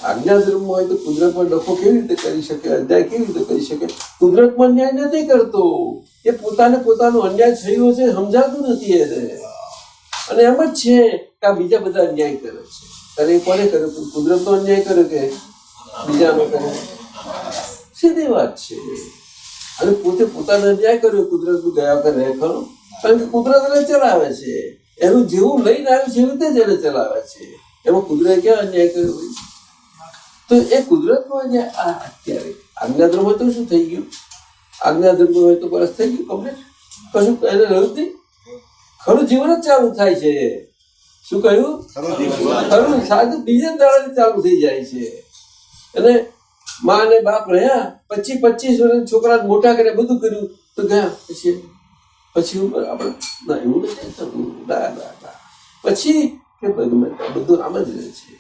આજ્ઞા ધર્મ હોય તો કુદરતમાં ડખો કેવી રીતે કરી શકે, અન્યાય કેવી રીતે કરી શકે? કુદરતમાં અન્યાય નથી કરતો, એ પોતાને પોતાનો અન્યાય થયો છે સમજાતું નથી એને, અને એમ જ છે કે આ બીજા બધા અન્યાય કરે છે. અને એ કોને કરે? કુદરતનો અન્યાય કરે કે બીજાનો કરે? સીધી વાત છે. અને પોતે પોતાનો અન્યાય કર્યો કુદરતનું ગયા કરે ખરો, કારણ કે કુદરત એને ચલાવે છે, એનું જેવું લઈને આવ્યું છે એવી રીતે જ એને ચલાવે છે. એમાં કુદરત ક્યાં અન્યાય કર્યો હોય? તો એ કુદરતનો અન્યાય અત્યારે આજ્ઞાધર્મ હોય તો શું થઈ ગયું? આજ્ઞાધર્મ હોય તો બરસ થઈ ગયું કમ્પ્લીટ, કશું એને રહ્યું જ નહીં. ખરું જીવન જ ચાલુ થાય છે. શું કહ્યું? ખરું સાદું બીજે દાડે ચાલુ થઈ જાય છે. અને મા અને બાપ રહ્યા 25 વર્ષ છોકરાને મોટા કર્યા, બધું કર્યું, તો ગયા પછી આપણે ના એવું નથી થતું. પછી કે બધું આમ જ રહે છે.